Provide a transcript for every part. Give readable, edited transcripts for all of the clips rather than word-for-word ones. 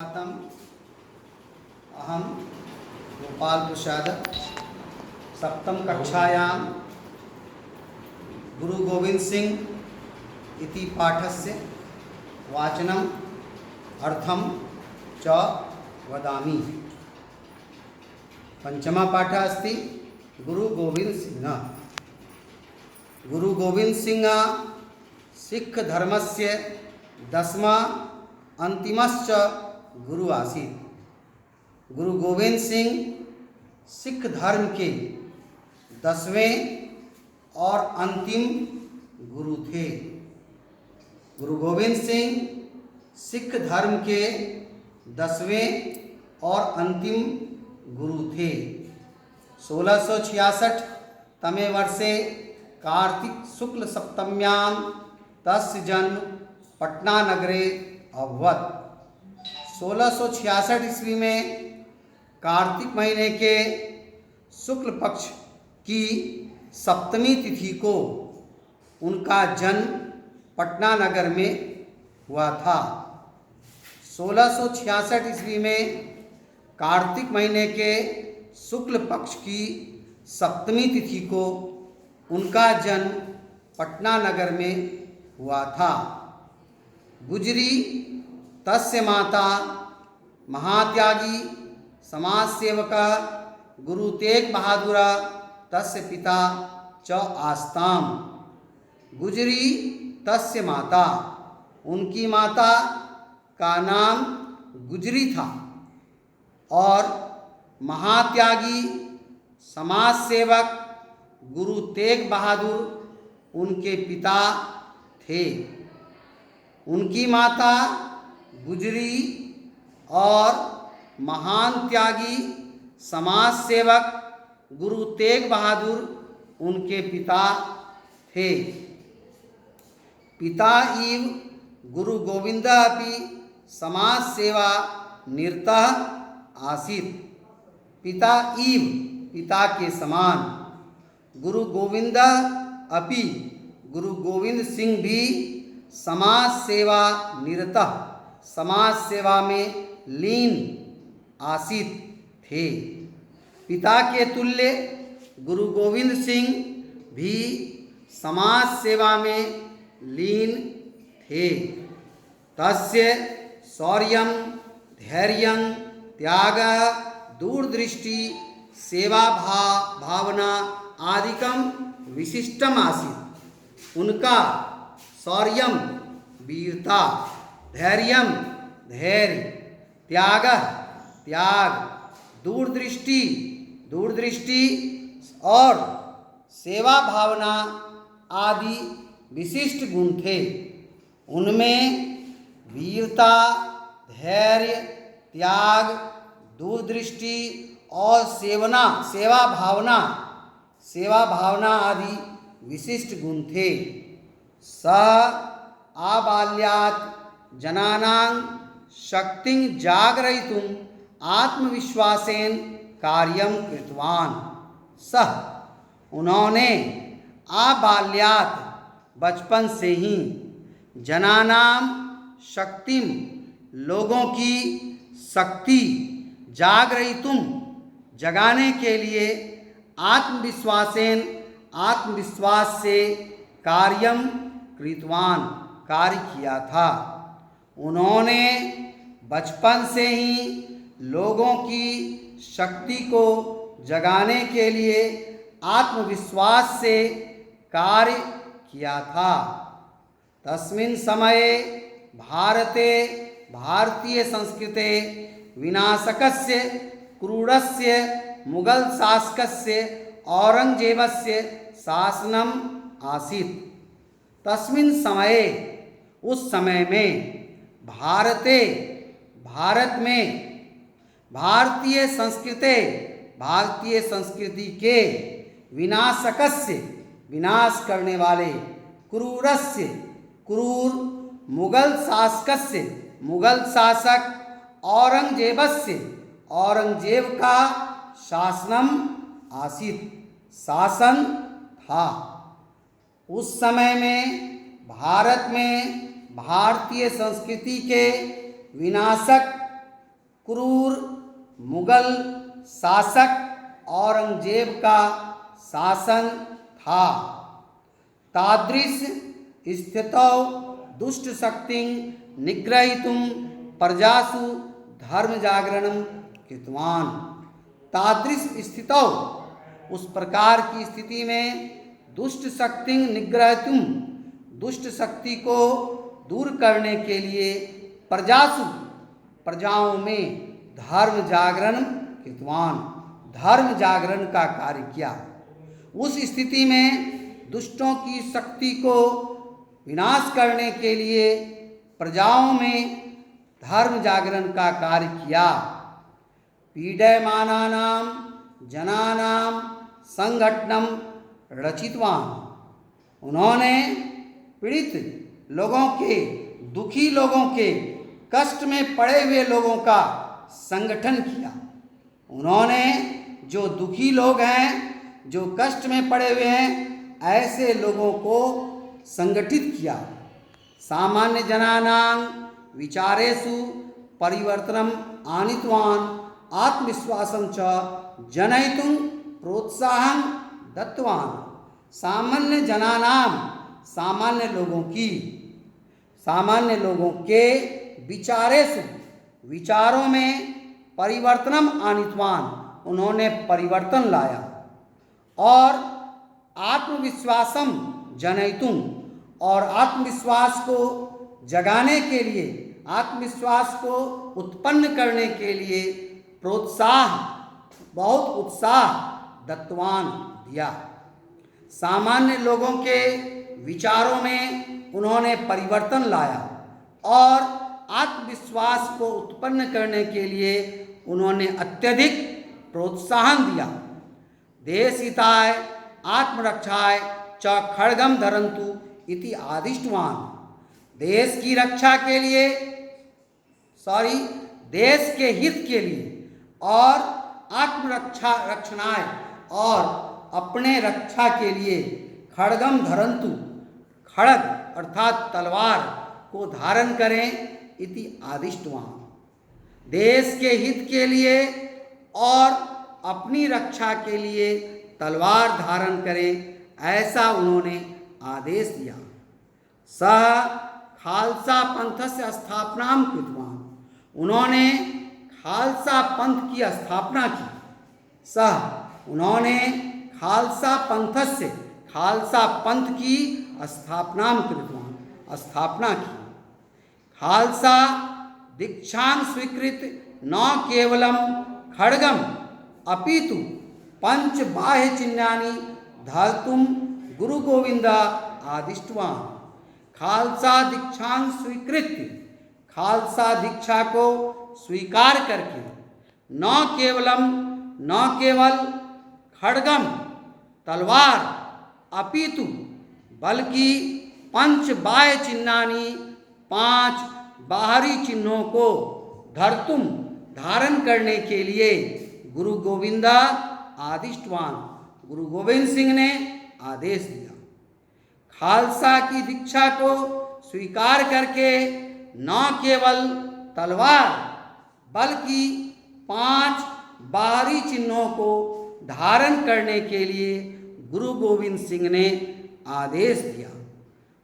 अहम गोपाल प्रसाद सप्तम कक्षायां गुरु गोविंद सिंह इति पाठस्य वाचनम् अर्थं च वदामि। पंचमा पाठ अस्ति गुरु गोविंद सिंह। गुरु गोविंद सिंह सिख धर्मस्य दशमा अंतिमश्च गुरु आसीत्। गुरु गोविंद सिंह सिख धर्म के 10वें और अंतिम गुरु थे। गुरु गोविंद सिंह सिख धर्म के 10वें और अंतिम गुरु थे। 1666 तमे वर्षे कार्तिक शुक्ल सप्तम्यां तस्य जन्म पटना नगरे अभवत्। 1666 ईस्वी में कार्तिक महीने के शुक्ल पक्ष की सप्तमी तिथि को उनका जन्म पटना नगर में हुआ था। 1666 ईस्वी में कार्तिक महीने के शुक्ल पक्ष की सप्तमी तिथि को उनका जन्म पटना नगर में हुआ था। गुजरी तस्य माता महात्यागी समाज सेवका गुरु तेग बहादुर तस्य पिता च आस्ताम। गुजरी तस्य माता, उनकी माता का नाम गुजरी था और महात्यागी समाज सेवक गुरु तेग बहादुर उनके पिता थे। उनकी माता गुजरी और महान त्यागी समाज सेवक गुरु तेग बहादुर उनके पिता थे। पिता इव गुरु गोविंद अपि समाज सेवा निरतः आसीत्। पिता इव पिता के समान गुरु गोविंद अपि गुरु गोविंद सिंह भी समाज सेवा निरतः समाज सेवा में लीन आसीत थे। पिता के तुल्य गुरु गोविंद सिंह भी समाज सेवा में लीन थे। तस्य शौर्यं धैर्यं त्यागः दूरदृष्टि सेवा भावना आदिकं विशिष्टम आसीत्। उनका शौर्यं वीरता, धैर्यं धैर्य, त्यागः त्याग, दूरदृष्टि और सेवा भावना आदि विशिष्ट गुण थे। उनमें वीरता, धैर्य, त्याग, दूरदृष्टि और सेवा भावना आदि विशिष्ट गुण थे। सः आबाल्यात् जनानां शक्तिं जागरयितुम् आत्मविश्वासेन कार्यं कृतवान्। सः उन्होंने आबाल्यात् बचपन से ही जनानां शक्तिं लोगों की शक्ति जागरयितुम जगाने के लिए आत्मविश्वास से कार्यं कृतवान कार्य किया था। उन्होंने बचपन से ही लोगों की शक्ति को जगाने के लिए आत्मविश्वास से कार्य किया था। तस्मिन् समये भारते भारतीय संस्कृते विनाशकस्य क्रूरस्य मुगल शासकस्य औरंगजेबस्य शासनम आसीत्। तस्मिन् समये उस समय में भारत में भारतीय संस्कृति के विनाशकस्य विनाश करने वाले क्रूर मुगल शासक औरंगजेब का शासन था। उस समय में भारत में भारतीय संस्कृति के विनाशक क्रूर मुगल शासक औरंगजेब का शासन था। तादृश स्थितौ दुष्ट शक्तिं निग्रहीतुं प्रजासु धर्म जागरणं कृतवान। तादृश स्थितौ, उस प्रकार की स्थिति में, दुष्ट शक्ति निग्रहीतुं, दुष्ट शक्ति को दूर करने के लिए, प्रजासु, प्रजाओं में, धर्म जागरण कृतवान, धर्म जागरण का कार्य किया। उस स्थिति में दुष्टों की शक्ति को विनाश करने के लिए प्रजाओं में धर्म जागरण का कार्य किया। पीड्यमानानां जनानां संगठनम रचितवान, उन्होंने पीड़ित लोगों के, दुखी लोगों के, कष्ट में पड़े हुए लोगों का संगठन किया। उन्होंने जो दुखी लोग हैं, जो कष्ट में पड़े हुए हैं, ऐसे लोगों को संगठित किया। सामान्य जनानां विचारेषु परिवर्तनम आनीतवान, आत्मविश्वासं च जनयितुं प्रोत्साहं दत्तवान। सामान्य जनानां, सामान्य लोगों की, सामान्य लोगों के विचारेषु, विचारों में परिवर्तनम आनीतवान, उन्होंने परिवर्तन लाया। और आत्मविश्वासम जनयितुं, और आत्मविश्वास को जगाने के लिए, आत्मविश्वास को उत्पन्न करने के लिए प्रोत्साह, बहुत उत्साह दत्तवान दिया। सामान्य लोगों के विचारों में उन्होंने परिवर्तन लाया और आत्मविश्वास को उत्पन्न करने के लिए उन्होंने अत्यधिक प्रोत्साहन दिया। देशहिताय आत्मरक्षाय च खड्गम धरन्तु इति आदिष्टवान, देश की रक्षा के लिए, देश के हित के लिए और आत्मरक्षा रक्षणाय, और अपने रक्षा के लिए, खड्गम धरन्तु, खड्ग अर्थात तलवार को धारण करें, इति आदिष्टवान, देश के हित के लिए और अपनी रक्षा के लिए तलवार धारण करें, ऐसा उन्होंने आदेश दिया। सह खालसा पंथस्य स्थापनां कृतवान, उन्होंने खालसा पंथ की स्थापना की। सह, उन्होंने खालसा पंथस्य, खालसा पंथ की स्थापना कृतवान, स्थापना की। खालसा दीक्षां स्वीकृत न केवलं खड्गम अपितु पंच बाह्य चिन्हानि धातुं गुरु गोविंद आदिष्टवान। खालसा दीक्षां स्वीकृत, खालसा दीक्षा को स्वीकार करके, न केवल खड्गम तलवार, अपितु बल्कि पंच बाह्य चिन्हानि, पांच बाहरी चिन्हों को धर्तुम धारण करने के लिए गुरु गोविंदा आदिष्टवान, गुरु गोविंद सिंह ने आदेश दिया। खालसा की दीक्षा को स्वीकार करके न केवल तलवार बल्कि पांच बाहरी चिन्हों को धारण करने के लिए गुरु गोविंद सिंह ने आदेश दिया।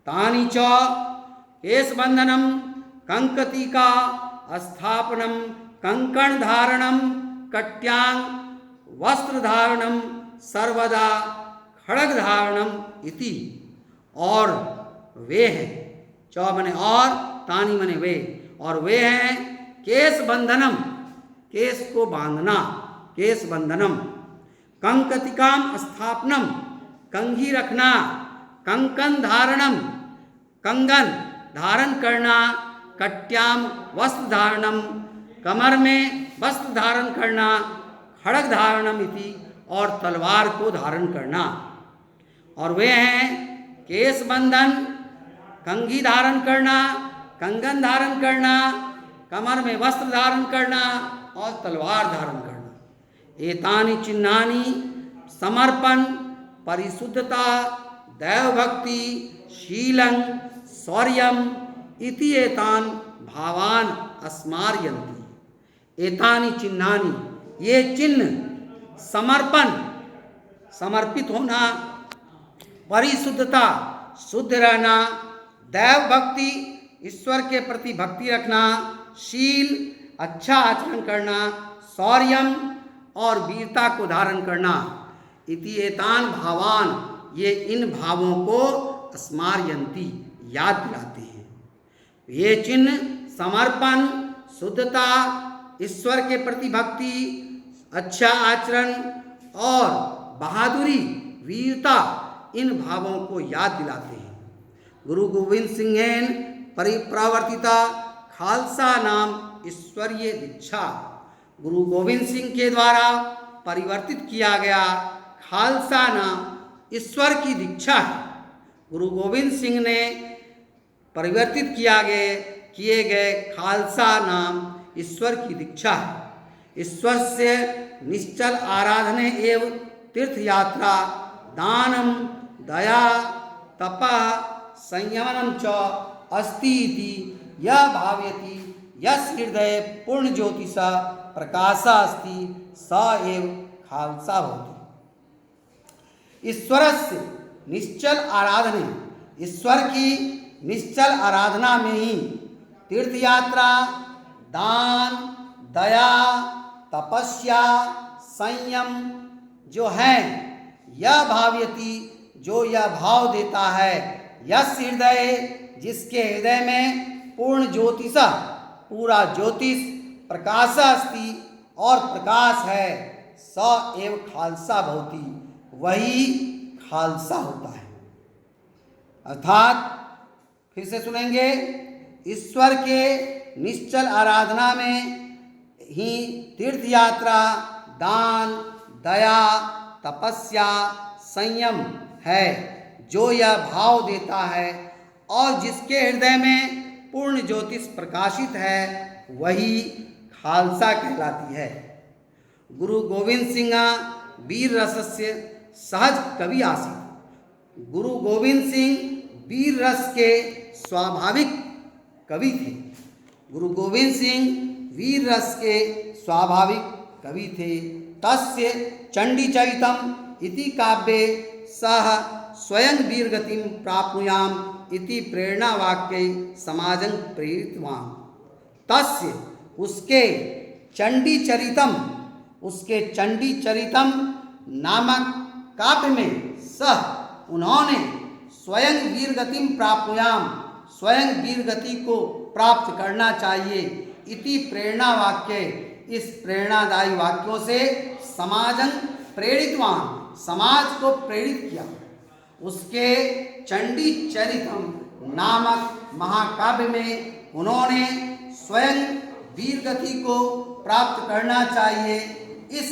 तानि च केशबंधनम, कंकतिका स्थापनम, कंकण धारणम, कट्यांग वस्त्र धारणम, सर्वदा खड्ग धारणम इति, और वे हैं, च मने और, तानी मने वे, और वे हैं केश बंधनम, केश को बांधना, केश बंधनम, कंकतिकाम स्थापनम, कंघी रखना, कंकन धारणम, कंगन धारण करना, कट्याम वस्त्र धारणम, कमर में वस्त्र धारण करना, खड्ग धारणम इति, और तलवार को धारण करना। और वे हैं केश बंधन, कंघी धारण करना, कंगन धारण करना, कमर में वस्त्र धारण करना और तलवार धारण करना। एतानि चिन्हानि समर्पण, परिशुद्धता, दैव भक्ति, शीलं, शौर्यम इति एतान भावान स्मारयन्ति। एतानि चिन्हानि, ये चिन्ह समर्पण, समर्पित होना, परिशुद्धता, शुद्ध रहना, दैव भक्ति, ईश्वर के प्रति भक्ति रखना, शील, अच्छा आचरण करना, शौर्यम और वीरता को धारण करना, इति एतान भावान, ये इन भावों को स्मारयन्ति, याद दिलाते हैं। ये चिन्ह समर्पण, शुद्धता, ईश्वर के प्रति भक्ति, अच्छा आचरण और बहादुरी, वीरता, इन भावों को याद दिलाते हैं। गुरु गोविंद सिंहेन परिप्रवर्तिता खालसा नाम ईश्वरीय दीक्षा, गुरु गोविंद सिंह के द्वारा परिवर्तित किया गया खालसा नाम ईश्वर की दीक्षा है। गुरु गोविंद सिंह ने परिवर्तित किए गए खालसा नाम ईश्वर की दीक्षा है। ईश्वर से निश्चल आराधने एवं तीर्थ यात्रा, दानम, दया, तपः, संयमनम च अस्ति इति यह भावयति, यस हृदय पूर्ण ज्योतिषा प्रकाशा अस्ति, स एव खालसा भवति। ईश्वरस्य निश्चल आराधने, ईश्वर की निश्चल आराधना में ही तीर्थ यात्रा, दान, दया, तपस्या, संयम जो है, यह भावयति, जो यह भाव देता है, यस हृदय, जिसके हृदय में पूर्ण ज्योतिषा, पूरा ज्योतिष, प्रकाश अस्ति और प्रकाश है, स एव खालसा भवति, वही खालसा होता है। अर्थात फिर से सुनेंगे, ईश्वर के निश्चल आराधना में ही तीर्थ यात्रा, दान, दया, तपस्या, संयम है, जो यह भाव देता है और जिसके हृदय में पूर्ण ज्योतिष प्रकाशित है, वही खालसा कहलाती है। गुरु गोविंद सिंह वीर रसस्य सहज कवि आसीत, गुरु गोविंद सिंह वीर रस के स्वाभाविक कवि थे। गुरु गोविंद सिंह वीर रस के स्वाभाविक कवि थे। तस्य चंडीचरितम इति काव्ये सह स्वयं वीरगतिं प्राप्नुयाम इति प्रेरणा वाक्य समाजं प्रेरितवान। तस्य, उसके चंडीचरितम नामक काव्य में सह उन्होंने स्वयं वीरगतिं प्राप्नुयाम, स्वयं वीरगति को प्राप्त करना चाहिए, इति प्रेरणा वाक्य, इस प्रेरणादायी वाक्यों से समाजं प्रेरितवान, समाज को प्रेरित किया। उसके चंडी चरितम नामक महाकाव्य में उन्होंने स्वयं वीरगति को प्राप्त करना चाहिए, इस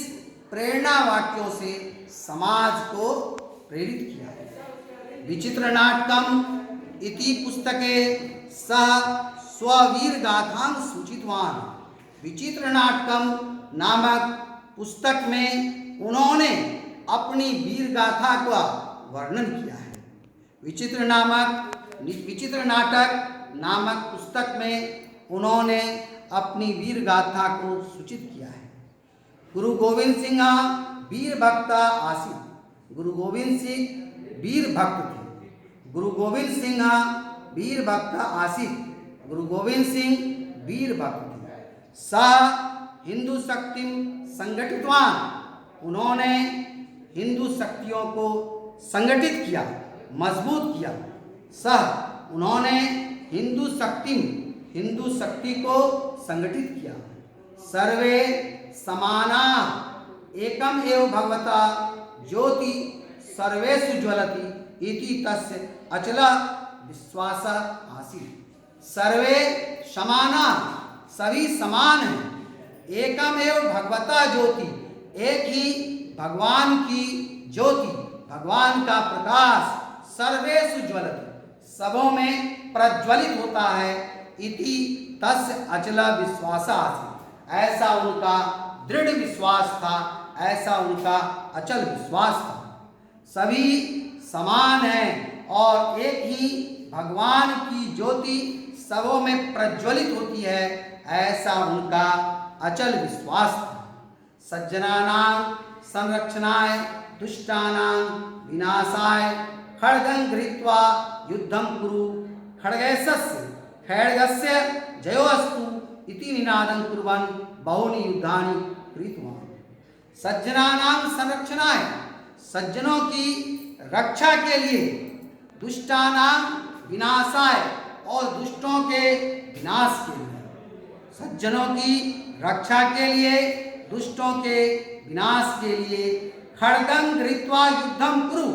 प्रेरणा वाक्यों से समाज को प्रेरित किया। विचित्र नाटकम इति पुस्तके सह स्ववीर गाथां सूचितवान। विचित्र नाटकम नामक पुस्तक में उन्होंने अपनी वीर गाथा का वर्णन किया है। विचित्र नाटक नामक पुस्तक में उन्होंने अपनी वीर गाथा को सूचित किया है। गुरु गोविंद सिंह वीर भक्त आसीत। गुरु गोविंद सिंह वीर भक्त थे। गुरु गोविंद सिंह वीर भक्त आसीत। गुरु गोविंद सिंह वीर भक्त थे। स हिंदू शक्ति संगठितवान, उन्होंने हिंदू शक्तियों को संगठित किया, मजबूत किया। सह उन्होंने हिंदू शक्ति को संगठित किया। सर्वे समाना एकम एव भगवता ज्योति सर्वेषु ज्वलति इति तस्य अचल विश्वास आसीत्। सर्वे समाना, सभी समान हैं। एकम एव भगवता ज्योति, एक ही भगवान की ज्योति, भगवान का प्रकाश, सर्वेषु ज्वलति, सबों में प्रज्वलित होता है। इति तस्य अचल विश्वास आसीत्, ऐसा उनका दृढ़ विश्वास था, ऐसा उनका अचल विश्वास था। सभी समान हैं और एक ही भगवान की ज्योति सबों में प्रज्वलित होती है, ऐसा उनका अचल विश्वास था। सज्जनानां संरक्षणाय दुष्टानां विनाशाय खड्गं गृहीत्वा युद्धं कुरु खड्गस्य जयोऽस्तु इति निनादं कुर्वन् बहूनि युद्धानि कृतवान्। सज्जनानां संरक्षणाय, सज्जनों की रक्षा के लिए, दुष्टानां विनाशाय और दुष्टों के विनाश के लिए, सज्जनों की रक्षा के लिए, दुष्टों के विनाश के लिए खड्गं गृहीत्वा युद्धं कुरु,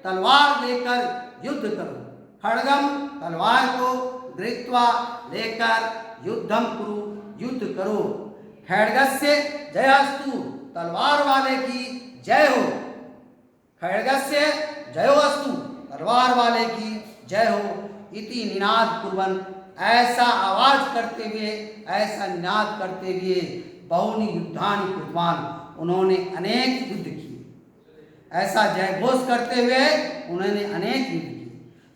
तलवार लेकर युद्ध करो। खड्गम, तलवार को, गृहीत्वा लेकर युद्धं कुरु, युद्ध करो। खड्गस्य जयोऽस्तु, तलवार वाले की जय हो। खड्गस्य जयोऽस्तु, तलवार वाले की जय हो। इति निनाद कुर्वन्, ऐसा आवाज करते हुए, ऐसा निनाद करते हुए बहूनि युद्धानि कृतवान्, उन्होंने अनेक युद्ध किए। ऐसा जय घोष करते हुए उन्होंने अनेक युद्ध किए।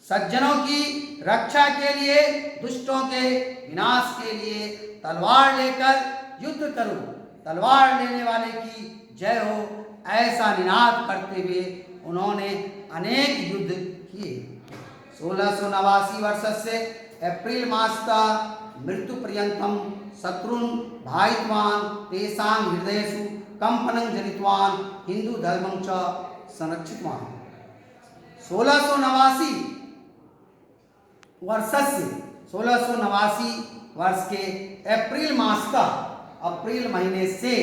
सज्जनों की रक्षा के लिए, दुष्टों के विनाश के लिए तलवार लेकर युद्ध करो, तलवार लेने वाले की जय हो, ऐसा निनाद करते हुए उन्होंने अनेक युद्ध किए। 1689 वर्षस्य एप्रिल मासतः मृत्यु पर्यन्तं शत्रुन् भायित्वान् तेषां हृदयेषु कंपनं जनितवान् हिंदू धर्मं च संरक्षितवान्। 1689 वर्षस्य 1689 वर्ष के अप्रैल मास का, अप्रैल महीने से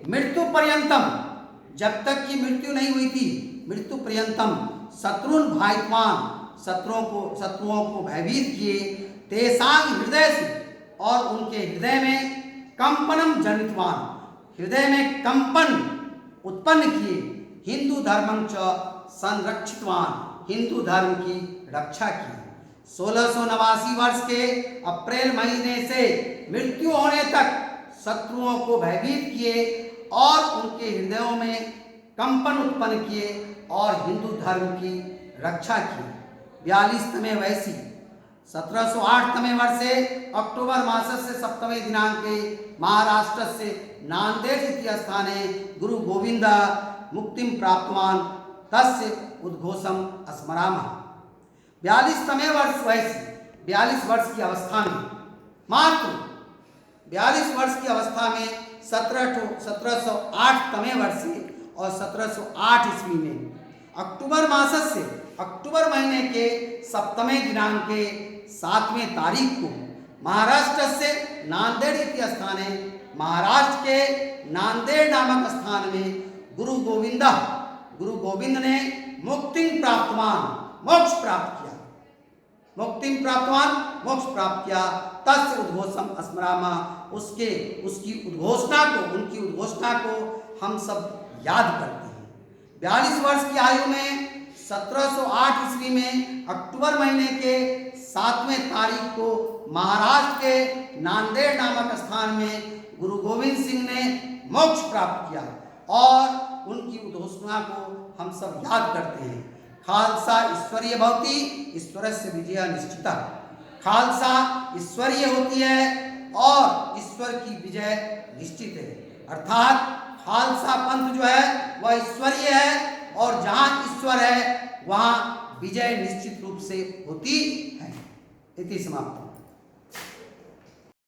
मृत्यु पर्यंतम, जब तक की मृत्यु नहीं हुई थी, मृत्यु पर्यंतम शत्रुन भाइत्वान, शत्रुओं को भयभीत किए, तेसांग हृदय से, और उनके हृदय में कंपनम जनितवान, हृदय में कंपन उत्पन्न किए, हिंदू धर्मं च संरक्षितवान, हिंदू धर्म की रक्षा की। 1689 वर्ष के अप्रैल महीने से मृत्यु होने तक शत्रुओं को भयभीत किए और उनके हृदयों में कंपन उत्पन्न किए और हिंदू धर्म की रक्षा की। 42तमे वैसी 1708तमे वर्षे अक्टोबर मासस्य सप्तमे दिनांके महाराष्ट्र से नांदेड़ इति स्थाने गुरु गोविंद मुक्तिं प्राप्तवान्, तस्य उद्घोषम स्मरामः। 42तमे वर्ष वैसे 42 वर्ष की अवस्था में, मात्र 42 वर्ष की अवस्था में 1708तमे वर्षे और 1708 ईस्वी में अक्टूबर मास से, अक्टूबर महीने के सप्तमे दिनांक के 7वें तारीख को महाराष्ट्र से नांदेड़ इति स्थाने, महाराष्ट्र के नांदेड़ नामक स्थान में गुरु गोविंद ने मुक्ति प्राप्तवान, मोक्ष प्राप्त किया, मुक्ति प्राप्तवान, मोक्ष प्राप्त किया। तस्य उद्घोषम स्मरामा, उसकी उद्घोषणा को, उनकी उद्घोषणा को हम सब याद करते हैं। 42 वर्ष की आयु में 1708 ईस्वी में अक्टूबर महीने के 7वें तारीख को महाराष्ट्र के नांदेड़ नामक स्थान में गुरु गोविंद सिंह ने मोक्ष प्राप्त किया और उनकी उद्घोषणा को हम सब याद करते हैं। खालसा ईश्वरीय भवति, ईश्वर से विजय निश्चिता। खालसा ईश्वरीय होती है और ईश्वर की विजय निश्चित है, अर्थात खालसा पंथ जो है वह ईश्वरीय है और जहाँ ईश्वर है वहाँ विजय निश्चित रूप से होती है। इति समाप्त।